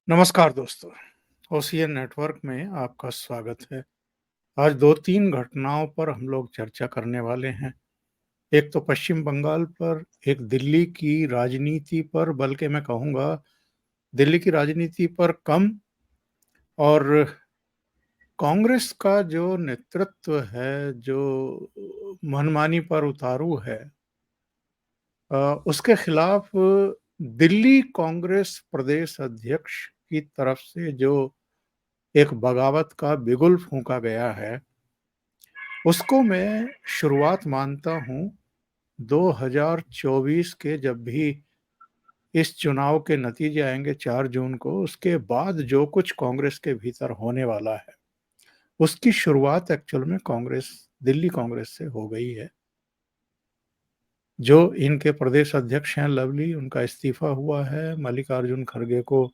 नमस्कार दोस्तों, OCN network में आपका स्वागत है। आज 2-3 घटनाओं पर हम लोग चर्चा करने वाले हैं। एक तो पश्चिम बंगाल पर, एक दिल्ली की राजनीति पर, बल्कि मैं कहूँगा दिल्ली की राजनीति पर कम और कांग्रेस का जो नेतृत्व है, जो मनमानी पर उतारू है, उसके खिलाफ दिल्ली कांग्रेस प्रदेश अध्यक्ष की तरफ से जो एक बगावत का बिगुल फूंका गया है, उसको मैं शुरुआत मानता हूँ 2024 के। जब भी इस चुनाव के नतीजे आएंगे 4 जून को, उसके बाद जो कुछ कांग्रेस के भीतर होने वाला है, उसकी शुरुआत एक्चुअल में दिल्ली कांग्रेस से हो गई है। जो इनके प्रदेश अध्यक्ष हैं लवली, उनका इस्तीफा हुआ है। मल्लिकार्जुन खड़गे को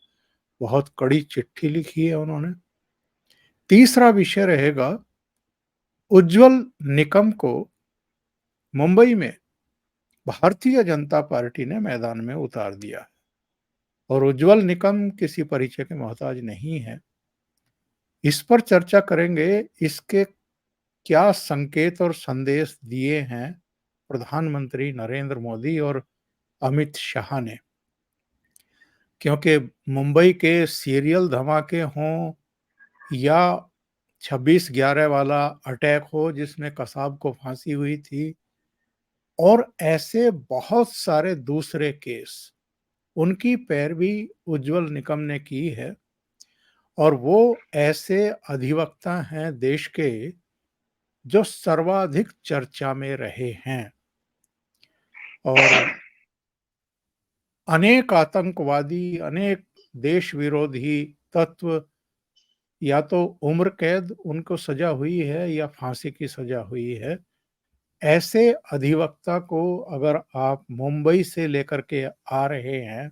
बहुत कड़ी चिट्ठी लिखी है उन्होंने। तीसरा विषय रहेगा, उज्ज्वल निकम को मुंबई में भारतीय जनता पार्टी ने मैदान में उतार दिया और उज्ज्वल निकम किसी परिचय के मोहताज नहीं है। इस पर चर्चा करेंगे, इसके क्या संकेत और संदेश दिए हैं प्रधानमंत्री नरेंद्र मोदी और अमित शाह ने। क्योंकि मुंबई के सीरियल धमाके हों या 26/11 वाला अटैक हो जिसमें कसाब को फांसी हुई थी, और ऐसे बहुत सारे दूसरे केस, उनकी पैरवी उज्ज्वल निकम ने की है। और वो ऐसे अधिवक्ता हैं देश के जो सर्वाधिक चर्चा में रहे हैं, और अनेक आतंकवादी, अनेक देश विरोधी तत्व, या तो उम्र कैद उनको सजा हुई है या फांसी की सजा हुई है। ऐसे अधिवक्ता को अगर आप मुंबई से लेकर के आ रहे हैं,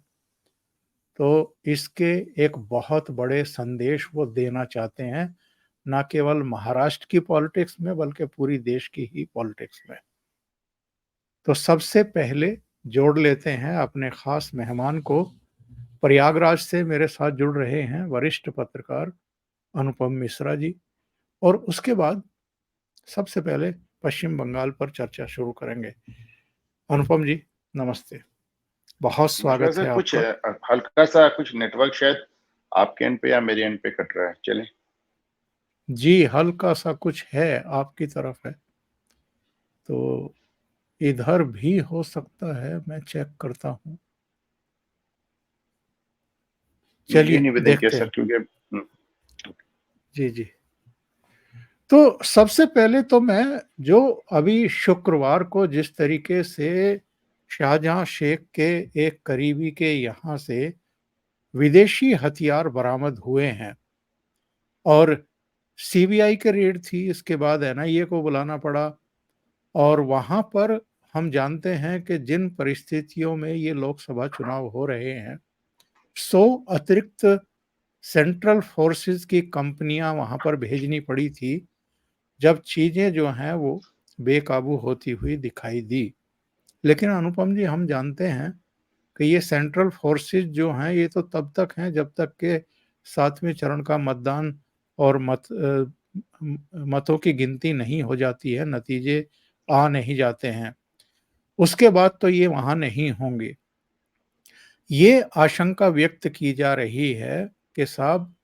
तो इसके एक बहुत बड़े संदेश वो देना चाहते हैं, ना केवल महाराष्ट्र की पॉलिटिक्स में बल्कि पूरी देश की ही पॉलिटिक्स में। तो सबसे पहले जोड़ लेते हैं अपने खास मेहमान को। प्रयागराज से मेरे साथ जुड़ रहे हैं वरिष्ठ पत्रकार अनुपम मिश्रा जी, और उसके बाद सबसे पहले पश्चिम बंगाल पर चर्चा शुरू करेंगे। अनुपम जी, नमस्ते, बहुत मिश्रा स्वागत सर, है कुछ आपका। हल्का सा कुछ नेटवर्क शायद आपके एंड पे या मेरे एंड पे कट रहा है। चले। जी, हल्का सा कुछ है, आपकी तरफ है तो इधर भी हो सकता है, मैं चेक करता हूँ। ये चलिए निवेदन किया देखते सर, हैं। क्योंकि जी जी। तो सबसे पहले तो मैं, जो अभी शुक्रवार को जिस तरीके से शाहजहां शेख के एक करीबी के यहाँ से विदेशी हथियार बरामद हुए हैं, और सीबीआई के रेड थी, इसके बाद एनआईए को बुलाना पड़ा, और वहां पर हम जानते हैं कि जिन परिस्थितियों में ये लोकसभा चुनाव हो रहे हैं, 100 अतिरिक्त सेंट्रल फोर्सेस की कंपनियां वहां पर भेजनी पड़ी थी, जब चीजें जो हैं वो बेकाबू होती हुई दिखाई दी। लेकिन अनुपम जी, हम जानते हैं कि ये सेंट्रल फोर्सेस जो हैं, ये तो तब तक हैं जब तक के 7वें चरण का मतदान और मतों की गिनती नहीं हो जाती है, नतीजे आ नहीं जाते हैं, उसके बाद तो ये वहां नहीं होंगे। ये आशंका व्यक्त की जा रही है कि साहब,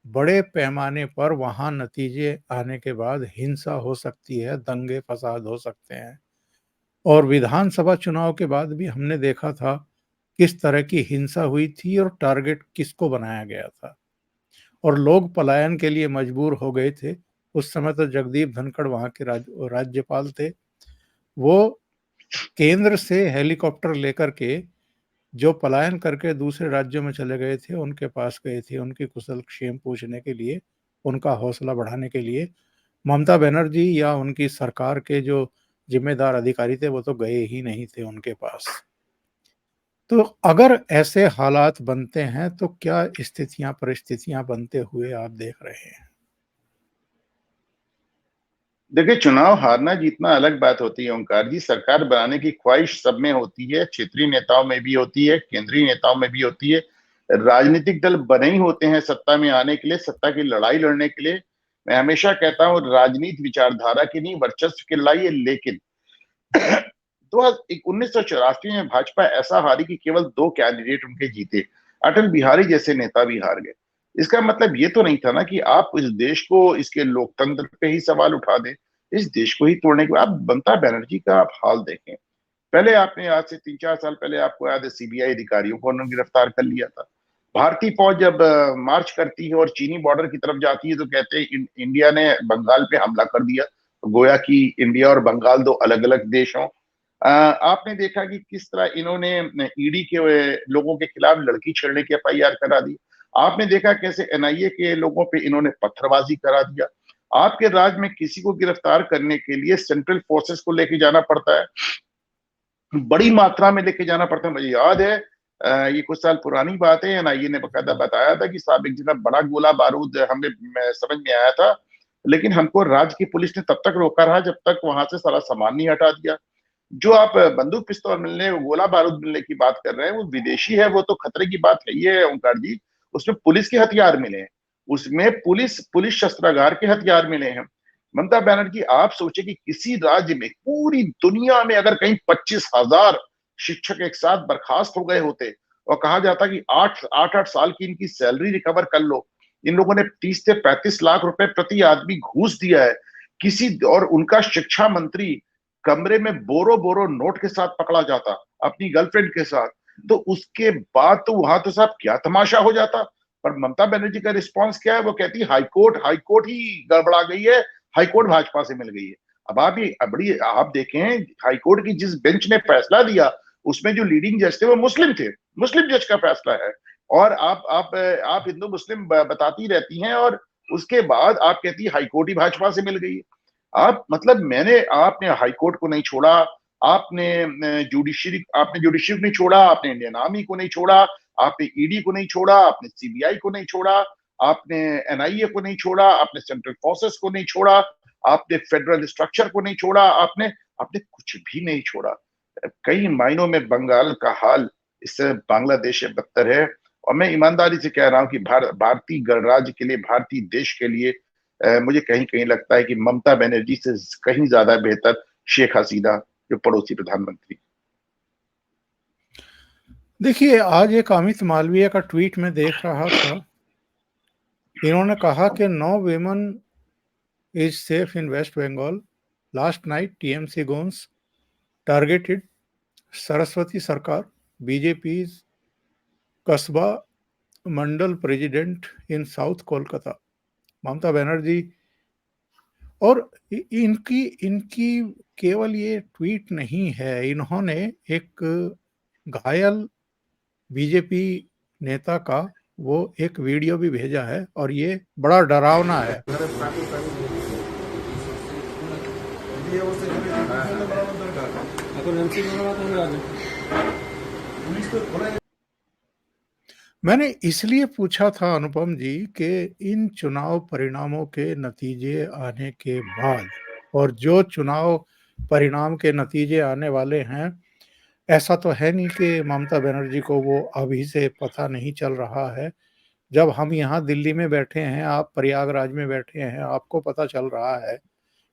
बड़े पैमाने पर वहां नतीजे आने के बाद हिंसा हो सकती है, दंगे फसाद हो सकते हैं। और विधानसभा चुनाव के बाद भी हमने देखा था किस तरह की हिंसा हुई थी और टारगेट किसको बनाया गया था, और लोग पलायन के लिए मजबूर हो गए थे। उस समय तो जगदीप धनखड़ वहां के राज्यपाल थे। वो केंद्र से हेलीकॉप्टर लेकर के जो पलायन करके दूसरे राज्यों में चले गए थे, उनके पास गए थे, उनकी कुशल क्षेम पूछने के लिए, उनका हौसला बढ़ाने के लिए। ममता बनर्जी या उनकी सरकार के जो जिम्मेदार अधिकारी थे, वो तो गए ही नहीं थे उनके पास। तो अगर ऐसे हालात बनते हैं, तो क्या स्थितियां परिस्थितियां बनते हुए आप देख रहे हैं? देखिए, चुनाव हारना जीतना अलग बात होती है ओंकार जी। सरकार बनाने की ख्वाहिश सब में होती है, क्षेत्रीय नेताओं में भी होती है, केंद्रीय नेताओं में भी होती है। राजनीतिक दल बने ही होते हैं सत्ता में आने के लिए, सत्ता की लड़ाई लड़ने के लिए। मैं हमेशा कहता हूँ राजनीति विचारधारा की नहीं, वर्चस्व की लड़ाई है। लेकिन तो 1984 में भाजपा ऐसा हारी कि केवल 2 कैंडिडेट उनके जीते। अटल बिहारी जैसे नेता भी हार गए। इसका मतलब ये तो नहीं था ना कि आप इस देश को इसके लोकतंत्र पे ही सवाल उठा दें, इस देश को ही तोड़ने के बाद। ममता बनर्जी का आप हाल देखें। पहले आपने आज से 3-4 साल पहले आपको याद है सीबीआई अधिकारियों को उन्होंने गिरफ्तार कर लिया था। भारतीय फौज जब मार्च करती है और चीनी बॉर्डर की तरफ जाती है तो कहते हैं इंडिया ने बंगाल पे हमला कर दिया, तो गोया कि इंडिया और बंगाल 2 अलग-अलग देश हों। आपने देखा कि किस तरह इन्होंने ईडी के लोगों के खिलाफ लड़की छेड़ने की एफआईआर करा दी। आपने देखा कैसे एनआईए के लोगों पे इन्होंने पत्थरबाजी करा दिया। आपके राज्य में किसी को गिरफ्तार करने के लिए सेंट्रल फोर्सेस को लेके जाना पड़ता है, बड़ी मात्रा में लेके जाना पड़ता है। मुझे याद है ये कुछ साल पुरानी बात है, एनआईए ने बकायदा बताया था कि साहब एक जगह बड़ा गोला बारूद हमें समझ में आया था, लेकिन हमको राज्य की पुलिस ने तब तक रोका रहा जब तक वहां से सारा सामान नहीं हटा दिया। जो आप बंदूक पिस्तौल मिलने, गोला बारूद मिलने की बात कर रहे हैं, वो विदेशी है, वो तो खतरे की बात है। ये ओंकार जी, उसमें पुलिस के हथियार मिले हैं, उसमें पुलिस शस्त्रागार के हथियार मिले हैं। ममता बनर्जी, आप सोचे कि किसी राज्य में पूरी दुनिया में अगर कहीं 25,000 शिक्षक एक साथ बर्खास्त हो गए होते और कहा जाता कि 8 साल की इनकी सैलरी रिकवर कर लो, इन लोगों ने 30 से 35 लाख रुपए प्रति आदमी घूस दिया है किसी, और उनका शिक्षा मंत्री कमरे में बोरो बोरो नोट के साथ पकड़ा जाता अपनी गर्लफ्रेंड के साथ, तो उसके बाद तो वहां तो साहब क्या तमाशा हो जाता। पर ममता बनर्जी का रिस्पांस क्या है? वो कहती है हाईकोर्ट ही गड़बड़ा गई है, हाईकोर्ट भाजपा से मिल गई है। अब आप देखें, हाईकोर्ट की जिस बेंच ने फैसला दिया उसमें जो लीडिंग जज थे वो मुस्लिम थे, मुस्लिम जज का फैसला है। और आप हिंदू मुस्लिम बताती रहती हैं और उसके बाद आप कहती है हाईकोर्ट ही भाजपा से मिल गई है। आप मतलब आपने हाईकोर्ट को नहीं छोड़ा, आपने जुडिशरी को नहीं छोड़ा, आपने इंडियन आर्मी को नहीं छोड़ा, आपने ईडी को नहीं छोड़ा, आपने सीबीआई को नहीं छोड़ा, आपने एनआईए को नहीं छोड़ा, आपने सेंट्रल फोर्सेस को नहीं छोड़ा, आपने फेडरल स्ट्रक्चर को नहीं छोड़ा, आपने आपने कुछ भी नहीं छोड़ा। कई मायनों में बंगाल का हाल इससे बांग्लादेश से बदतर है। और मैं ईमानदारी से कह रहा हूं कि भारतीय गणराज्य के लिए, भारतीय देश के लिए मुझे कहीं कहीं लगता है कि ममता बनर्जी से कहीं ज्यादा बेहतर शेख हसीना, जो पड़ोसी प्रधानमंत्री। देखिए, आज एक अमित मालवीय का ट्वीट में देख रहा था। इन्होंने कहा कि no women is safe in West Bengal. Last night, TMC goons targeted Saraswati Sarkar, BJP's Kasba Mandal president in South Kolkata. Mamata Banerjee और इनकी इनकी केवल ये ट्वीट नहीं है, इन्होंने एक घायल बीजेपी नेता का वो एक वीडियो भी भेजा है और ये बड़ा डरावना है। मैंने इसलिए पूछा था अनुपम जी कि इन चुनाव परिणामों के नतीजे आने के बाद, और जो चुनाव परिणाम के नतीजे आने वाले हैं, ऐसा तो है नहीं कि ममता बनर्जी को वो अभी से पता नहीं चल रहा है। जब हम यहाँ दिल्ली में बैठे हैं, आप प्रयागराज में बैठे हैं, आपको पता चल रहा है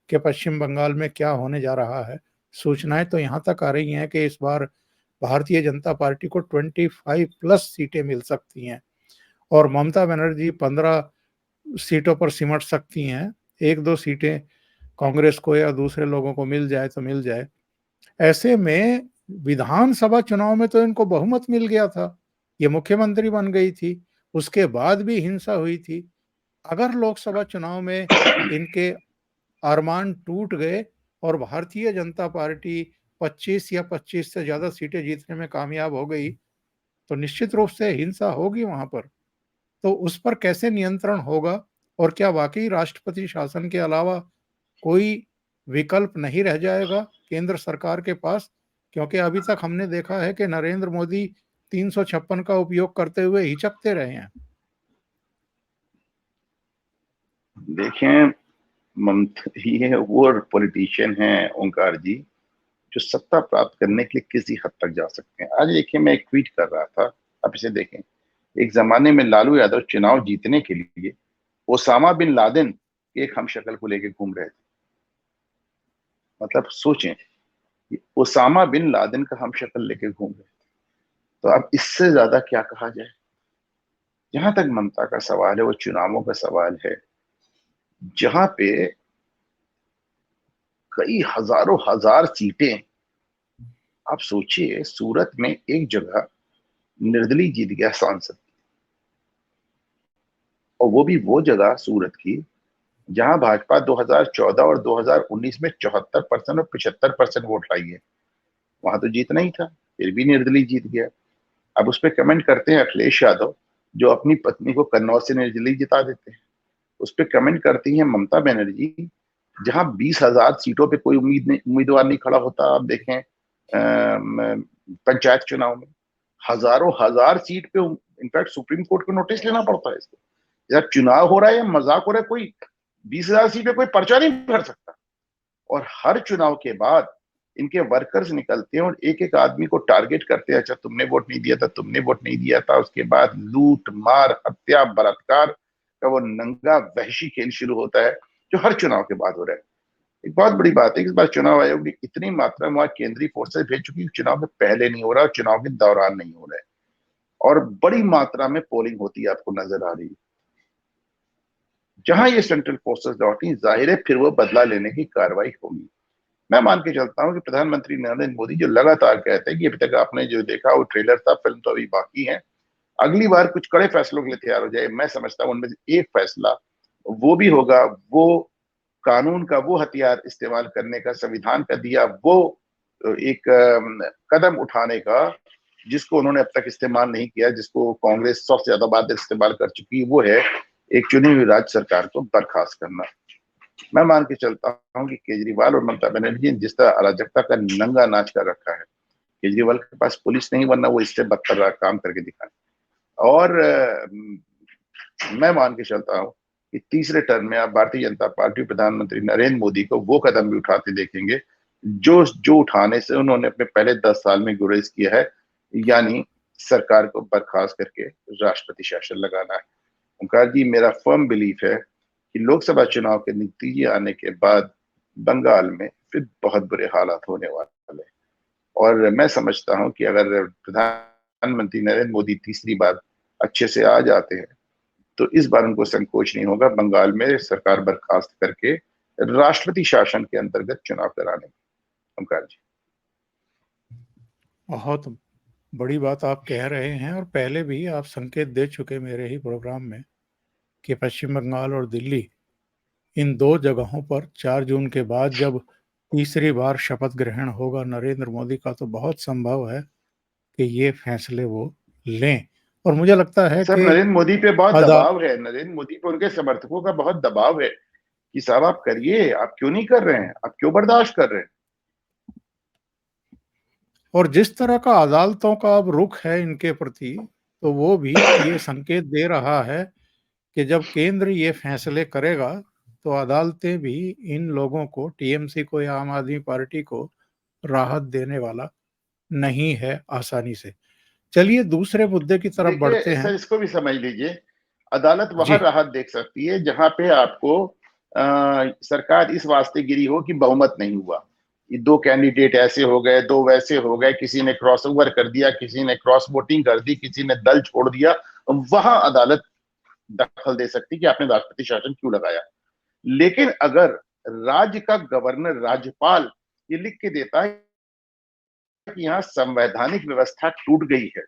कि पश्चिम बंगाल में क्या होने जा रहा है। सूचनाएं तो यहाँ तक आ रही हैं कि इस बार भारतीय जनता पार्टी को 25 प्लस सीटें मिल सकती हैं और ममता बनर्जी 15 सीटों पर सिमट सकती हैं। 1-2 सीटें कांग्रेस को या दूसरे लोगों को मिल जाए तो मिल जाए। ऐसे में विधानसभा चुनाव में तो इनको बहुमत मिल गया था, ये मुख्यमंत्री बन गई थी, उसके बाद भी हिंसा हुई थी। अगर लोकसभा चुनाव में इनके अरमान टूट गए और भारतीय जनता पार्टी 25 या 25 से ज्यादा सीटें जीतने में कामयाब हो गई, तो निश्चित रूप से हिंसा होगी वहां पर। तो उस पर कैसे नियंत्रण होगा और क्या वाकई राष्ट्रपति शासन के अलावा कोई विकल्प नहीं रह जाएगा केंद्र सरकार के पास? क्योंकि अभी तक हमने देखा है कि नरेंद्र मोदी 356 का उपयोग करते हुए हिचकते रहे हैं। देखें, ये वो पॉलिटिशियन हैं ओंकार जी, जो सत्ता प्राप्त करने के लिए किसी हद तक जा सकते हैं। आज देखिए, मैं एक ट्वीट कर रहा था, आप इसे देखें। एक ज़माने में लालू यादव चुनाव जीतने के लिए ओसामा बिन लादेन के एक हमशक्ल को लेके घूम रहे थे। मतलब सोचें, ओसामा बिन लादेन का हमशक्ल लेके घूम रहे थे, तो अब इससे ज्यादा क्या कहा जाए। जहां तक ममता का सवाल है, वो चुनावों का सवाल है, जहां पे कई हजारों हजार सीटें, आप सोचिए सूरत में एक जगह निर्दलीय जीत गया सांसद, और वो भी वो जगह सूरत की जहां भाजपा 2014 और 2019 में 74% और 75% वोट लाई है। वहां तो जीतना ही था, फिर भी निर्दलीय जीत गया। अब उस पर कमेंट करते हैं अखिलेश यादव, जो अपनी पत्नी को कन्नौज से निर्दलीय जिता देते हैं। उस पर कमेंट करती हैं ममता बनर्जी, जहां 20,000 सीटों पे कोई उम्मीदवार नहीं खड़ा होता। आप देखें पंचायत चुनाव में हजारों हजार सीट पे इनफैक्ट सुप्रीम कोर्ट को नोटिस लेना पड़ता है इसको। जब चुनाव हो रहा है या मजाक हो रहा है, कोई 20,000 सीट पे कोई पर्चा नहीं भर सकता। और हर चुनाव के बाद इनके वर्कर्स निकलते हैं और एक एक आदमी को टारगेट करते हैं, अच्छा तुमने वोट नहीं दिया था, तुमने वोट नहीं दिया था। उसके बाद लूट मार हत्या बलात्कार का वो नंगा वहशी खेल शुरू होता है, जो हर चुनाव के बाद हो रहा है। एक बहुत बड़ी बात है कि इस बार चुनाव आयोग ने इतनी मात्रा में वहां केंद्रीय फोर्सेस भेज चुकी, चुनाव में पहले नहीं हो रहा, चुनाव के दौरान नहीं हो रहा है, और बड़ी मात्रा में पोलिंग होती है आपको नजर आ रही है। जहां ये सेंट्रल फोर्सेस लौटी, जाहिर है फिर वो बदला लेने की कार्रवाई होगी। मैं मान के चलता हूं कि प्रधानमंत्री नरेंद्र मोदी जो लगातार कहते हैं कि अभी तक आपने जो देखा वो ट्रेलर था, फिल्म तो अभी बाकी है, अगली बार कुछ कड़े फैसलों के लिए तैयार हो जाए। मैं समझता हूं उनमें से एक फैसला वो भी होगा, वो कानून का वो हथियार इस्तेमाल करने का, संविधान का दिया वो एक कदम उठाने का, जिसको उन्होंने अब तक इस्तेमाल नहीं किया, जिसको कांग्रेस सबसे ज्यादा बार इस्तेमाल कर चुकी है, वो है एक चुनी हुई राज्य सरकार को बर्खास्त करना। मैं मान के चलता हूं कि केजरीवाल और ममता बनर्जी ने जिस तरह अराजकता का नंगा नाच कर रखा है, केजरीवाल के पास पुलिस नहीं, वरना वो इससे बदतर काम करके दिखाए। और मैं मान के चलता हूं कि तीसरे टर्म में आप भारतीय जनता पार्टी प्रधानमंत्री नरेंद्र मोदी को वो कदम भी उठाते देखेंगे जो जो उठाने से उन्होंने अपने पहले 10 साल में गुरेज किया है, यानी सरकार को बर्खास्त करके राष्ट्रपति शासन लगाना है। ओंकार जी, मेरा फर्म बिलीफ है कि लोकसभा चुनाव के नतीजे आने के बाद बंगाल में फिर बहुत बुरे हालात होने वाले हैं। और मैं समझता हूं कि अगर प्रधानमंत्री नरेंद्र मोदी तीसरी बार अच्छे से आ जाते हैं, तो इस बार उनको संकोच नहीं होगा बंगाल में सरकार बर्खास्त करके राष्ट्रपति शासन के अंतर्गत चुनाव कराने में। ओंकार जी, बहुत बड़ी बात आप कह रहे हैं, और पहले भी आप संकेत दे चुके मेरे ही प्रोग्राम में कि पश्चिम बंगाल और दिल्ली, इन दो जगहों पर 4 जून के बाद जब तीसरी बार शपथ ग्रहण होगा नरेंद्र मोदी का, तो बहुत संभव है कि ये फैसले वो लें। और मुझे लगता है सर कि नरेंद्र मोदी पे बहुत अदा दबाव है, नरेंद्र मोदी पे उनके समर्थकों का बहुत दबाव है कि साहब आप करिए, आप क्यों नहीं कर रहे हैं, आप क्यों बर्दाश्त कर रहे हैं। और जिस तरह का अदालतों का अब रुख है इनके प्रति, तो वो भी ये संकेत दे रहा है कि जब केंद्र ये फैसले करेगा, तो अदालतें भी इन लोगों को, टीएमसी को या आम आदमी पार्टी को, राहत देने वाला नहीं है आसानी से। चलिए दूसरे मुद्दे की तरफ बढ़ते देखिए हैं। सर, इसको भी समझ लीजिए, अदालत वहां जी, राहत देख सकती है जहां पे आपको सरकार इस वास्ते गिरी हो कि बहुमत नहीं हुआ, ये 2 कैंडिडेट ऐसे हो गए, 2 वैसे हो गए, किसी ने क्रॉस ओवर कर दिया, किसी ने क्रॉस वोटिंग कर दी, किसी ने दल छोड़ दिया, वहां अदालत दखल दे सकती कि आपने राष्ट्रपति शासन क्यों लगाया। लेकिन अगर राज्य का गवर्नर, राज्यपाल ये लिख के देता है कि यहाँ संवैधानिक व्यवस्था टूट गई है,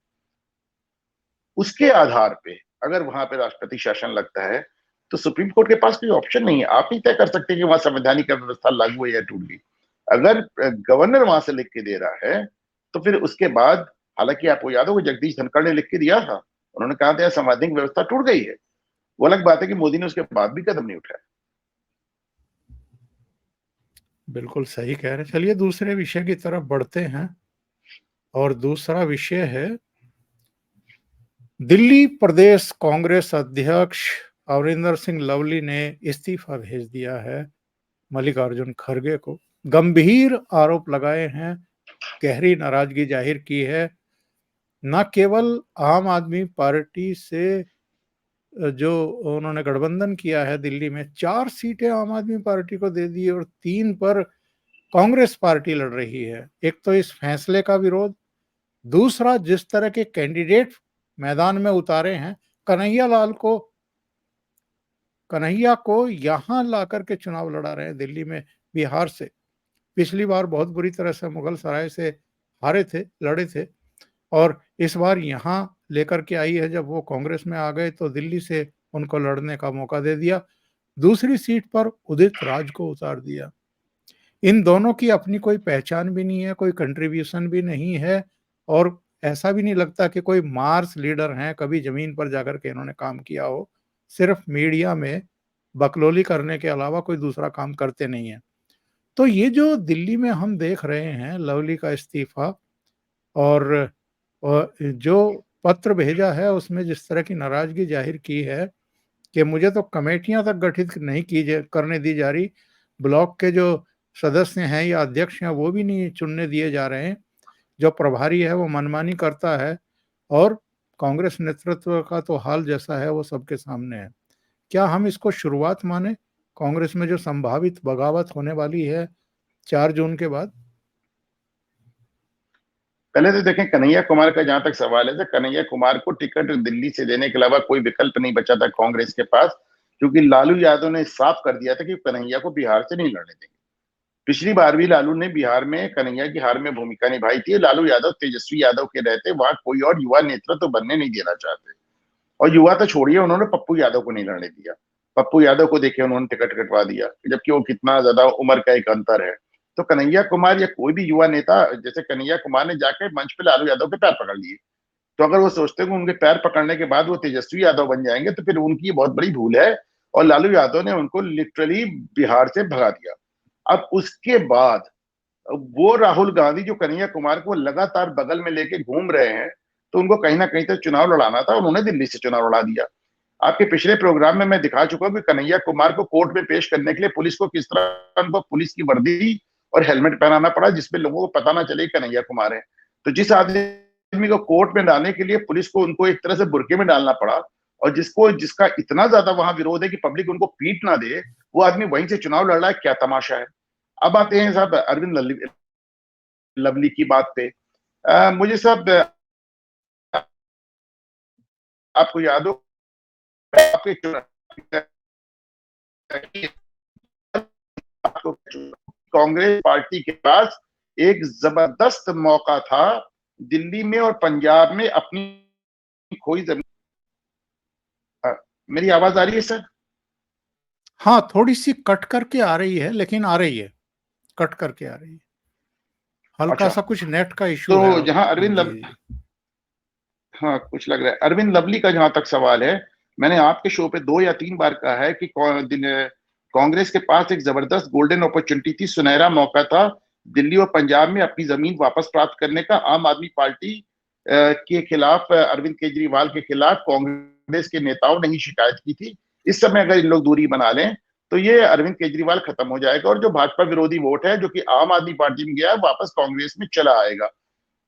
उसके आधार पे अगर वहां पे राष्ट्रपति शासन लगता है, तो सुप्रीम कोर्ट के पास कोई ऑप्शन नहीं है। आप नहीं तय कर सकते कि वहां संवैधानिक व्यवस्था लागू है या टूट गई। अगर गवर्नर वहां से लिख के दे रहा है, तो फिर उसके बाद, हालांकि आपको याद होगा जगदीश धनखड़ ने लिख के दिया था, उन्होंने कहा था संवैधानिक व्यवस्था टूट गई है। वो अलग बात है कि मोदी ने उसके बाद भी कदम नहीं उठाया। बिल्कुल सही कह रहे हैं। चलिए दूसरे विषय की तरफ बढ़ते हैं, और दूसरा विषय है दिल्ली प्रदेश कांग्रेस अध्यक्ष अमरिंदर सिंह लवली ने इस्तीफा भेज दिया है मल्लिकार्जुन खड़गे को। गंभीर आरोप लगाए हैं, गहरी नाराजगी जाहिर की है न केवल आम आदमी पार्टी से जो उन्होंने गठबंधन किया है दिल्ली में, 4 सीटें आम आदमी पार्टी को दे दी और 3 पर कांग्रेस पार्टी लड़ रही है। एक तो इस फैसले का विरोध, दूसरा जिस तरह के कैंडिडेट मैदान में उतारे हैं, कन्हैया को यहाँ ला करके चुनाव लड़ा रहे हैं दिल्ली में बिहार से। पिछली बार बहुत बुरी तरह से मुगल सराय से हारे थे, लड़े थे, और इस बार यहाँ लेकर के आई है। जब वो कांग्रेस में आ गए तो दिल्ली से उनको लड़ने का मौका दे दिया। दूसरी सीट पर उदित राज को उतार दिया। इन दोनों की अपनी कोई पहचान भी नहीं है, कोई कंट्रीब्यूशन भी नहीं है, और ऐसा भी नहीं लगता कि कोई मार्स लीडर हैं, कभी जमीन पर जाकर के इन्होंने काम किया हो। सिर्फ मीडिया में बकलोली करने के अलावा कोई दूसरा काम करते नहीं है। तो ये जो दिल्ली में हम देख रहे हैं, लवली का इस्तीफा और जो पत्र भेजा है उसमें जिस तरह की नाराजगी जाहिर की है कि मुझे तो कमेटियां तक गठित नहीं की करने दी जा रही, ब्लॉक के जो सदस्य हैं या अध्यक्ष हैं वो भी नहीं चुनने दिए जा रहे हैं, जो प्रभारी है वो मनमानी करता है, और कांग्रेस नेतृत्व का तो हाल जैसा है वो सबके सामने है। क्या हम इसको शुरुआत माने कांग्रेस में जो संभावित बगावत होने वाली है 4 जून के बाद? पहले तो देखें, कन्हैया कुमार का जहां तक सवाल है तो कन्हैया कुमार को टिकट दिल्ली से देने के अलावा कोई विकल्प नहीं बचा था कांग्रेस के पास, क्योंकि लालू यादव ने साफ कर दिया था कि कन्हैया को बिहार से नहीं लड़ने देंगे। पिछली बार भी लालू ने बिहार में कन्हैया की हार में भूमिका निभाई थी। लालू यादव तेजस्वी यादव के रहते वहां कोई और युवा नेतृत्व तो बनने नहीं देना चाहते, और युवा तो छोड़िए, उन्होंने पप्पू यादव को नहीं लड़ने दिया। पप्पू यादव को देखिए उन्होंने टिकट कटवा दिया, जबकि वो कितना ज्यादा उम्र का एक अंतर है। तो कन्हैया कुमार या कोई भी युवा नेता, जैसे कन्हैया कुमार ने जाके मंच पे लालू यादव के पैर पकड़ लिए, तो अगर वो सोचते हैं कि उनके पैर पकड़ने के बाद वो तेजस्वी यादव बन जाएंगे तो फिर उनकी बहुत बड़ी भूल है। और लालू यादव ने उनको लिटरली बिहार से भगा दिया। अब उसके बाद वो राहुल गांधी जो कन्हैया कुमार को लगातार बगल में लेके घूम रहे हैं, तो उनको कहीं ना कहीं तो चुनाव लड़ाना था, उन्होंने दिल्ली से चुनाव लड़ा दिया। आपके पिछले प्रोग्राम में मैं दिखा चुका हूं कि कन्हैया कुमार को कोर्ट में पेश करने के लिए पुलिस को किस तरह उनको पुलिस की वर्दी और हेलमेट पहनाना पड़ा, जिसमें लोगों को पता ना चले कन्हैया कुमार है। तो जिस आदमी को कोर्ट में डालने के लिए पुलिस को उनको एक तरह से बुरके में डालना पड़ा, और जिसका इतना ज्यादा वहां विरोध है कि पब्लिक उनको पीट ना दे, वो आदमी वहीं से चुनाव लड़ रहा है, क्या तमाशा है। अब आते हैं साहब अरविंद लवली की बात पे। मुझे साहब, आपको याद हो आपके कांग्रेस पार्टी के पास एक जबरदस्त मौका था दिल्ली में और पंजाब में अपनी खोई जमीन। मेरी आवाज आ रही है सर? हाँ, थोड़ी सी कट करके आ रही है, लेकिन आ रही है, कट करके आ रही है। हल्का अच्छा, सा कुछ नेट का इशू है। तो जहां जी जी। हाँ, कुछ लग रहा है। अरविंद लवली का जहां तक सवाल है, मैंने आपके शो पे 2 या 3 बार कहा है कि कांग्रेस के पास एक जबरदस्त गोल्डन अपॉर्चुनिटी थी, सुनहरा मौका था दिल्ली और पंजाब में अपनी जमीन वापस प्राप्त करने का। आम आदमी पार्टी के खिलाफ, अरविंद केजरीवाल के खिलाफ कांग्रेस के नेताओं ने ही शिकायत की थी। इस समय अगर इन लोग दूरी बना लें तो ये अरविंद केजरीवाल खत्म हो जाएगा, और जो भाजपा विरोधी वोट है जो कि आम आदमी पार्टी में गया है, वापस कांग्रेस में चला आएगा।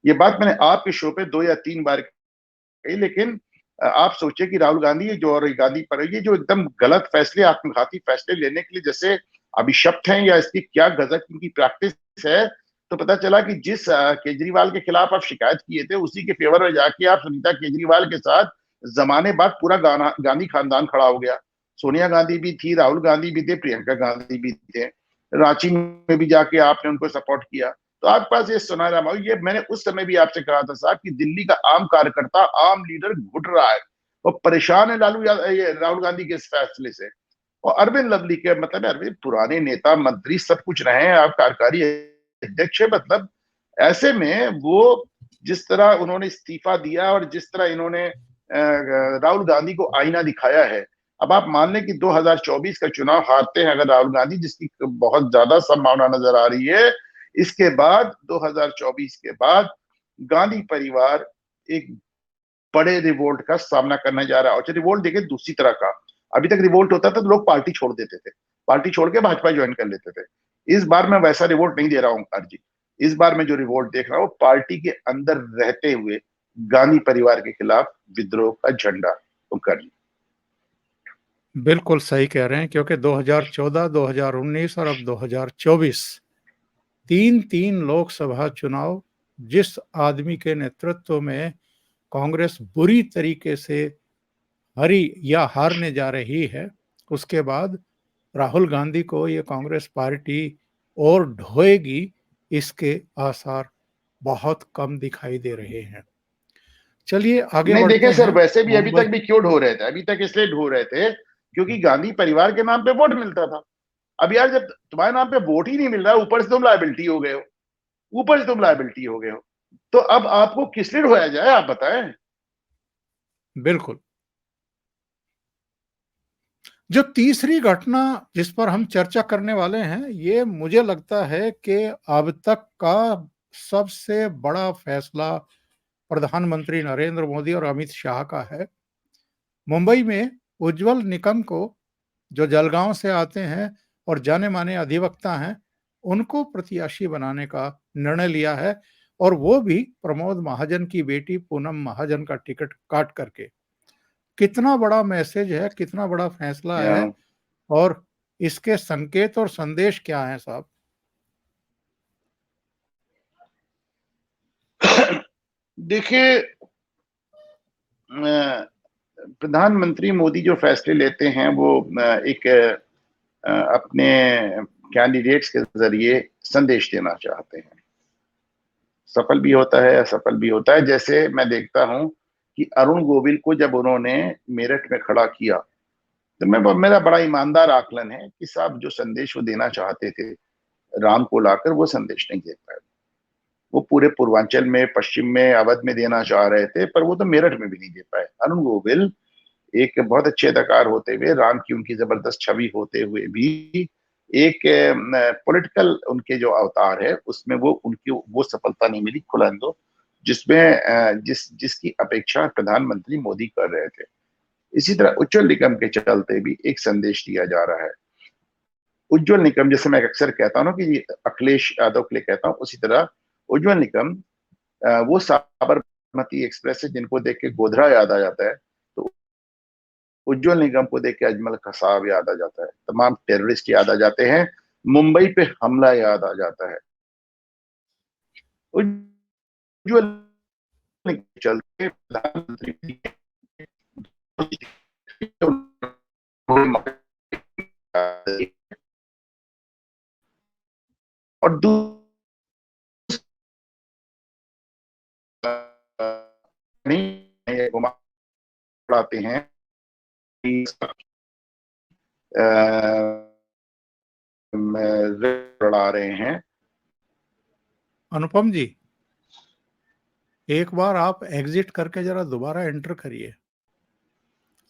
ये बात मैंने आपके शो पे 2 या 3 बार कही। लेकिन आप सोचिए कि राहुल गांधी जो और गांधी पर ये जो एकदम गलत फैसले, आत्मघाती फैसले लेने के लिए जैसे अभिशप्त हैं, या इसकी क्या गजब इनकी प्रैक्टिस है। तो पता चला कि जिस केजरीवाल के खिलाफ आप शिकायत किए थे, उसी के फेवर में जाके आप सुनीता केजरीवाल के साथ जमाने बाद पूरा गांधी खानदान खड़ा हो गया। सोनिया गांधी भी थी, राहुल गांधी भी थे, प्रियंका गांधी भी थे। रांची में भी जाके आपने उनको सपोर्ट किया। तो आपके पास ये सुनहरा मौका, ये मैंने उस समय भी आपसे कहा था साहब कि दिल्ली का आम कार्यकर्ता, आम लीडर घुट रहा है, वो परेशान है राहुल गांधी के इस फैसले से। और अरविंद लवली के मतलब है, अरविंद पुराने नेता मंत्री सब कुछ रहे हैं, आप कार्यकारी अध्यक्ष है, मतलब ऐसे में वो जिस तरह उन्होंने इस्तीफा दिया और जिस तरह इन्होंने राहुल गांधी को आईना दिखाया है। अब आप मान लें कि 2024 का चुनाव हारते हैं अगर राहुल गांधी, जिसकी बहुत ज्यादा संभावना नजर आ रही है, इसके बाद 2024 के बाद गांधी परिवार एक बड़े रिवोल्ट का सामना करने जा रहा है। और रिवोल्ट देखिए दूसरी तरह का, अभी तक रिवोल्ट होता था तो लोग पार्टी छोड़ देते थे, पार्टी छोड़ के भाजपा ज्वाइन कर लेते थे। इस बार मैं वैसा रिवोल्ट नहीं दे रहा हूं ओंकार जी। इस बार मैं जो रिवोल्ट देख रहा हूं पार्टी के अंदर रहते हुए, गांधी परिवार के खिलाफ विद्रोह का झंडा उनका लिया। बिल्कुल सही कह रहे हैं, क्योंकि 2014, 2019 और अब 2024 तीन लोकसभा चुनाव जिस आदमी के नेतृत्व में कांग्रेस बुरी तरीके से हरी या हारने जा रही है, उसके बाद राहुल गांधी को ये कांग्रेस पार्टी और ढोएगी, इसके आसार बहुत कम दिखाई दे रहे हैं। चलिए आगे नहीं बढ़ते देखें सर, हैं। वैसे भी अभी मुंबई। तक भी क्यों ढो रहे थे, अभी तक इसलिए ढो रहे थे क्योंकि गांधी परिवार के नाम पे वोट मिलता था। अब यार जब तुम्हारे नाम पे वोट ही नहीं मिल रहा, ऊपर से तुम लायबिलिटी हो गए हो, ऊपर से तुम लायबिलिटी हो गए हो, तो अब आपको किस लिए ढोया जाए, आप बताएं। बिल्कुल। जो तीसरी घटना जिस पर हम चर्चा करने वाले हैं, ये मुझे लगता है कि अब तक का सबसे बड़ा फैसला प्रधानमंत्री नरेंद्र मोदी और अमित शाह का है। मुंबई में उज्जवल निकम को, जो जलगांव से आते हैं और जाने माने अधिवक्ता हैं, उनको प्रत्याशी बनाने का निर्णय लिया है, और वो भी प्रमोद महाजन की बेटी पूनम महाजन का टिकट काट करके। कितना बड़ा मैसेज है, कितना बड़ा फैसला है, और इसके संकेत और संदेश क्या हैं साहब? देखिए, प्रधानमंत्री मोदी जो फैसले लेते हैं वो एक अपने कैंडिडेट्स के जरिए संदेश देना चाहते हैं। सफल भी होता है, असफल भी होता है। जैसे मैं देखता हूं कि अरुण गोविल को जब उन्होंने मेरठ में खड़ा किया, तो मेरा बड़ा ईमानदार आकलन है कि साहब जो संदेश वो देना चाहते थे राम को लाकर, वो संदेश नहीं दे पाए। वो पूरे पूर्वांचल में, पश्चिम में, अवध में देना चाह रहे थे, पर वो तो मेरठ में भी नहीं दे पाए। अरुण गोविल एक बहुत अच्छे अदाकार होते हुए, राम की उनकी जबरदस्त छवि होते हुए भी, एक पॉलिटिकल उनके जो अवतार है उसमें वो उनकी वो सफलता नहीं मिली खुलांदो, जिसमें जिसकी अपेक्षा प्रधानमंत्री मोदी कर रहे थे। इसी तरह उज्जवल निगम के चलते भी एक संदेश दिया जा रहा है। उज्जवल निगम, जैसे मैं अक्सर कहता हूँ ना कि अखिलेश यादव के लिए कहता हूँ, उसी तरह उज्जवल निगम वो साबरमती एक्सप्रेस है जिनको देख के गोधरा याद आ जाता है, तो उज्जवल निगम को देख के अजमल कसाब याद आ जाता है, तमाम टेररिस्ट याद आ जाते हैं, मुंबई पे हमला याद आ जाता है। उज्जवल निगम के चलते प्रधानमंत्री और नहीं घुमाते हैं, लड़ा रहे हैं। अनुपम जी, एक बार आप एग्जिट करके जरा दोबारा एंटर करिए,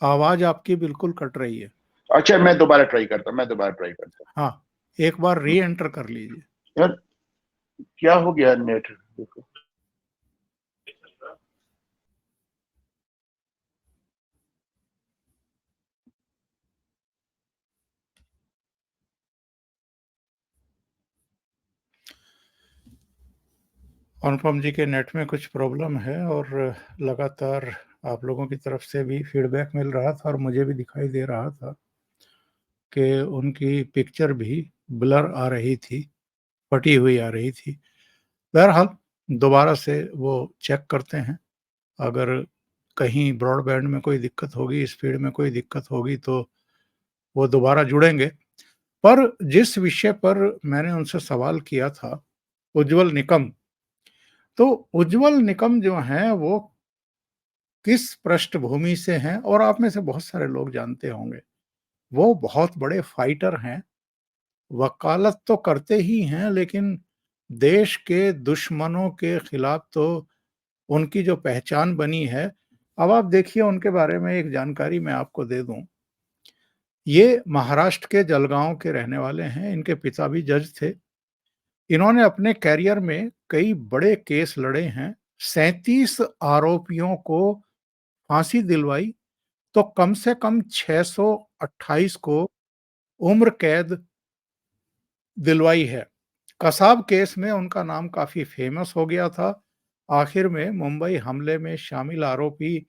आवाज आपकी बिल्कुल कट रही है। अच्छा, मैं दोबारा ट्राई करता हूँ। हाँ, एक बार री एंटर कर लीजिए। यार क्या हो गया नेट, देखो। अनुपम जी के नेट में कुछ प्रॉब्लम है, और लगातार आप लोगों की तरफ से भी फीडबैक मिल रहा था, और मुझे भी दिखाई दे रहा था कि उनकी पिक्चर भी ब्लर आ रही थी, फटी हुई आ रही थी। बहरहाल दोबारा से वो चेक करते हैं। अगर कहीं ब्रॉडबैंड में कोई दिक्कत होगी, स्पीड में कोई दिक्कत होगी, तो वो दोबारा जुड़ेंगे। पर जिस विषय पर मैंने उनसे सवाल किया था, उज्जवल निकम, तो उज्जवल निकम जो हैं वो किस पृष्ठभूमि से हैं, और आप में से बहुत सारे लोग जानते होंगे। वो बहुत बड़े फाइटर हैं, वकालत तो करते ही हैं, लेकिन देश के दुश्मनों के खिलाफ तो उनकी जो पहचान बनी है। अब आप देखिए, उनके बारे में एक जानकारी मैं आपको दे दूं। ये महाराष्ट्र के जलगांव के रहने वाले हैं, इनके पिता भी जज थे। इन्होंने अपने कैरियर में कई बड़े केस लड़े हैं, 37 आरोपियों को फांसी दिलवाई, तो कम से कम 628 को उम्र कैद दिलवाई है। कसाब केस में उनका नाम काफ़ी फ़ेमस हो गया था। आखिर में मुंबई हमले में शामिल आरोपी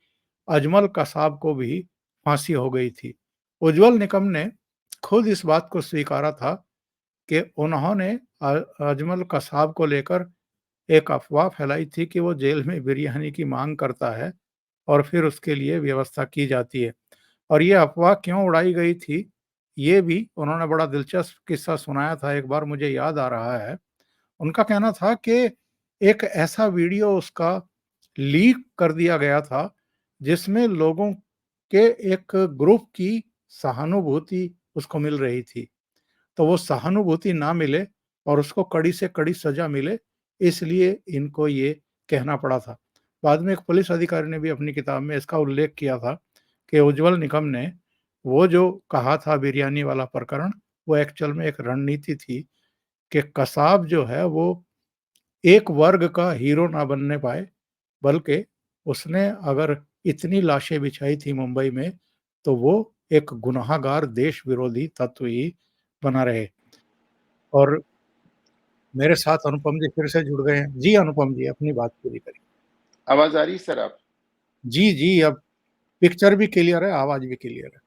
अजमल कसाब को भी फांसी हो गई थी। उज्ज्वल निकम ने खुद इस बात को स्वीकारा था कि उन्होंने अजमल कसाब को लेकर एक अफवाह फैलाई थी कि वो जेल में बिरयानी की मांग करता है और फिर उसके लिए व्यवस्था की जाती है। और ये अफ़वाह क्यों उड़ाई गई थी, ये भी उन्होंने बड़ा दिलचस्प किस्सा सुनाया था, एक बार मुझे याद आ रहा है। उनका कहना था कि एक ऐसा वीडियो उसका लीक कर दिया गया था, जिसमें लोगों के एक ग्रुप की सहानुभूति उसको मिल रही थी। तो वो सहानुभूति ना मिले और उसको कड़ी से कड़ी सज़ा मिले, इसलिए इनको ये कहना पड़ा था। बाद में एक पुलिस अधिकारी ने भी अपनी किताब में इसका उल्लेख किया था कि उज्ज्वल निकम ने वो जो कहा था बिरयानी वाला प्रकरण, वो एक्चुअल में एक रणनीति थी कि कसाब जो है वो एक वर्ग का हीरो ना बनने पाए, बल्कि उसने अगर इतनी लाशें बिछाई थी मुंबई में, तो वो एक गुनहगार देश विरोधी तत्व ही बना रहे। और मेरे साथ अनुपम जी फिर से जुड़ गए हैं। जी, अनुपम जी अपनी बात पूरी करिए। आवाज आ रही है सर आप? जी, जी, अब पिक्चर भी क्लियर है, आवाज़ भी क्लियर है।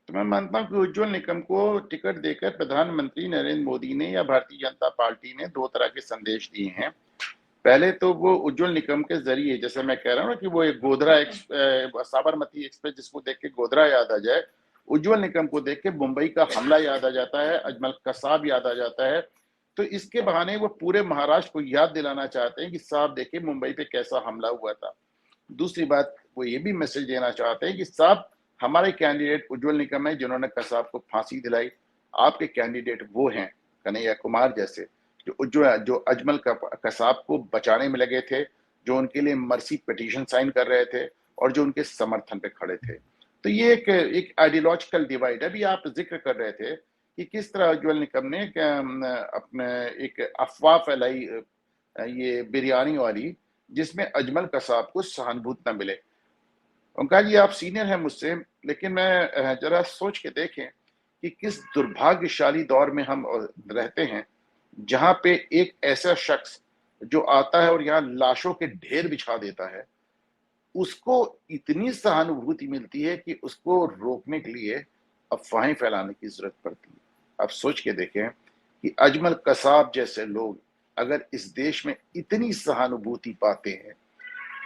तो मैं मानता हूँ कि उज्ज्वल निकम को टिकट देकर प्रधानमंत्री नरेंद्र मोदी ने या भारतीय जनता पार्टी ने 2 तरह के संदेश दिए हैं। पहले तो वो उज्ज्वल निकम के ज़रिए, जैसे मैं कह रहा हूँ ना कि वो एक साबरमती एक्सप्रेस जिसको देख के गोधरा याद आ जाए, उज्ज्वल निकम को देख के मुंबई का हमला याद आ जाता है, अजमल कसाब याद आ जाता है। तो इसके बहाने वो पूरे महाराष्ट्र को याद दिलाना चाहते हैं कि साहब देखिए मुंबई पे कैसा हमला हुआ था। दूसरी बात, वो ये भी मैसेज देना चाहते हैं कि साहब हमारे कैंडिडेट उज्ज्वल निकम है जिन्होंने कसाब को फांसी दिलाई। आपके कैंडिडेट वो हैं कन्हैया कुमार जैसे, जो अजमल कसाब को बचाने में लगे थे, जो उनके लिए मर्सी पिटीशन साइन कर रहे थे और जो उनके समर्थन पे खड़े थे। तो ये एक आइडियोलॉजिकल डिवाइड है। अभी आप जिक्र कर रहे थे कि किस तरह उज्ज्वल निकम ने अपने एक अफवाह फैलाई, ये बिरयानी वाली, जिसमें अजमल कसाब को सहानुभूति न मिले। ओंकार जी आप सीनियर हैं मुझसे, लेकिन मैं जरा सोच के देखें कि किस दुर्भाग्यशाली दौर में हम रहते हैं, जहां पे एक ऐसा शख्स जो आता है और यहाँ लाशों के ढेर बिछा देता है, उसको इतनी सहानुभूति मिलती है कि उसको रोकने के लिए अफवाहें फैलाने की जरूरत पड़ती है। आप सोच के देखें कि अजमल कसाब जैसे लोग अगर इस देश में इतनी सहानुभूति पाते हैं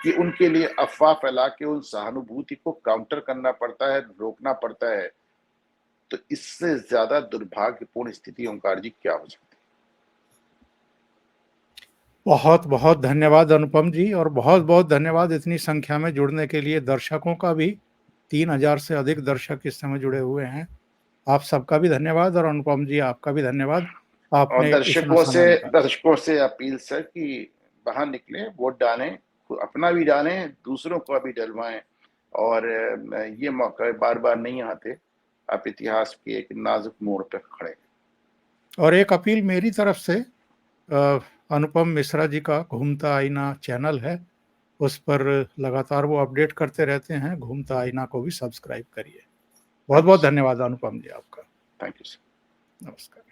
कि उनके लिए अफवाह फैला के उन सहानुभूति को काउंटर करना पड़ता है, रोकना पड़ता है, तो इससे ज्यादा दुर्भाग्यपूर्ण स्थिति ओंकार जी क्या हो सकती बहुत-बहुत धन्यवाद अनुपम जी और बहुत-बहुत धन्यवाद इतनी संख्या में जुड़ने के लिए। दर्शकों का भी 3000 से अधिक दर्शक इस समय जुड़े हुए हैं। आप सबका भी धन्यवाद और अनुपम जी आपका भी धन्यवाद। है? और आपने इतना समय निकाला। दर्शकों से अपील सर कि बाहर निकलें, वोट डालें, अपना भी डालें, दूसरों को भी डलवाएं। और ये मौका बार बार नहीं आते। आप इतिहास के एक नाजुक मोड़ पर खड़े हैं। और एक अपील मेरी तरफ से, अनुपम मिश्रा जी का घूमता आईना चैनल है, उस पर लगातार वो अपडेट करते रहते हैं। घूमता आईना को भी सब्सक्राइब करिए। थैंक यू बहुत-बहुत सर। धन्यवाद अनुपम जी आपका। Thank you sir. नमस्कार।